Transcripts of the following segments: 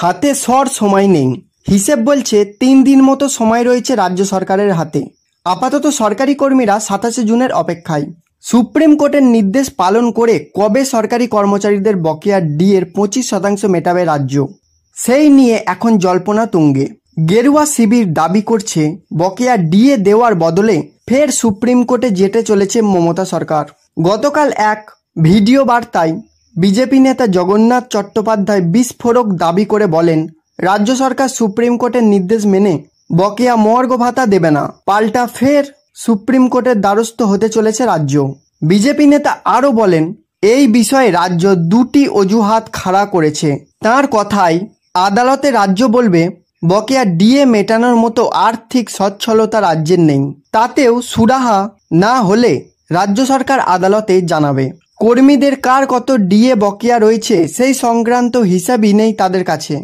হাতে সর সময় নেই। হিসেব বলছে 3 দিন মতো সময় রয়েছে রাজ্য সরকারের হাতে। আপাতত সরকারি কর্মীরা 27 জুনের অপেক্ষায়। সুপ্রিম কোর্টের নির্দেশ পালন করে কবে সরকারি কর্মচারীদের বকেয়া ডিএর 25% মেটাবে রাজ্য, সেই নিয়ে এখন জল্পনা তুঙ্গে। গেরুয়া শিবির দাবি করছে বকেয়া ডিএ দেওয়ার বদলে ফের সুপ্রিম কোর্টে যেতে চলেছে মমতা সরকার। গতকাল এক ভিডিও বার্তায় বিজেপি নেতা জগন্নাথ চট্টোপাধ্যায় বিস্ফোরক দাবি করে বলেন, রাজ্য সরকার সুপ্রিম কোর্টের নির্দেশ মেনে বকেয়া মর্গ ভাতা দেবে না, পাল্টা ফের সুপ্রিম কোর্টের দ্বারস্থ হতে চলেছে রাজ্য। বিজেপি নেতা আরও বলেন, এই বিষয়ে রাজ্য 2টি অজুহাত খাড়া করেছে। তার কথায়, আদালতে রাজ্য বলবে বকেয়া ডিএ মেটানোর মতো আর্থিক সচ্ছলতা রাজ্যের নেই, তাতেও সুরাহা না হলে রাজ্য সরকার আদালতে জানাবে। কর্মীদের কার কত ডিএ বকেয়া রয়েছে সেই সংক্রান্ত হিসাবই নেই তাদের কাছে।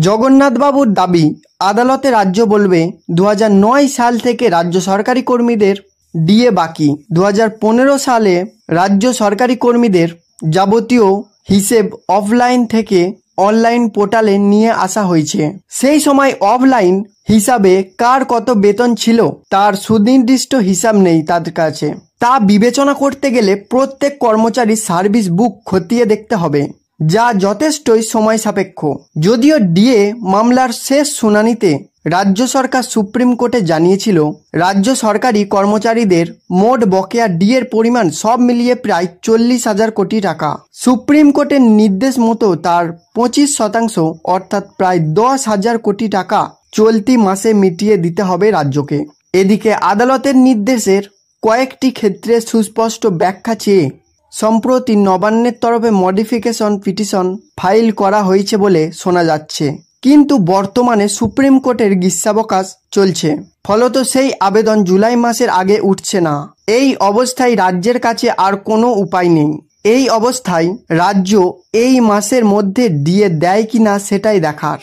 জগন্নাথবাবুর দাবি, আদালতে রাজ্য বলবে 2009 সাল থেকে রাজ্য সরকারি কর্মীদের ডিএ বাকি। 2015 সালে রাজ্য সরকারি কর্মীদের যাবতীয় হিসেব অফলাইন থেকে অনলাইন পোর্টালে নিয়ে আসা হয়েছে। সেই সময় অফলাইন হিসাবে কার কত বেতন ছিল তার সুনির্দিষ্ট হিসাব নেই তাদের কাছে। তা বিবেচনা করতে গেলে প্রত্যেক কর্মচারী সার্ভিস বুক খতিয়ে দেখতে হবে, যা যথেষ্টই সময় সাপেক্ষ। যদিও ডিএ মামলার শেষ শুনানিতে রাজ্য সরকার সুপ্রিম কোর্টে জানিয়েছিল রাজ্য সরকারি কর্মচারীদের মোট বকেয়া ডিএর পরিমাণ সব মিলিয়ে প্রায় 40,000 কোটি টাকা। সুপ্রিম কোর্টের নির্দেশ মতো তার 25% অর্থাৎ প্রায় 10,000 কোটি টাকা চলতি মাসে মিটিয়ে দিতে হবে রাজ্যকে। এদিকে আদালতের নির্দেশের কয়েকটি ক্ষেত্রে সুস্পষ্ট ব্যাখ্যা চেয়ে সম্প্রতি নবান্নের তরফে মডিফিকেশন পিটিশন ফাইল করা হয়েছে বলে শোনা যাচ্ছে, কিন্তু বর্তমানে সুপ্রিম কোর্টের গ্রীষ্মাবকাশ চলছে, ফলত সেই আবেদন জুলাই মাসের আগে উঠছে না। এই অবস্থায় রাজ্যের কাছে আর কোনো উপায় নেই। এই অবস্থায় রাজ্য এই মাসের মধ্যে ডিএ দেয় কিনা সেটাই দেখার।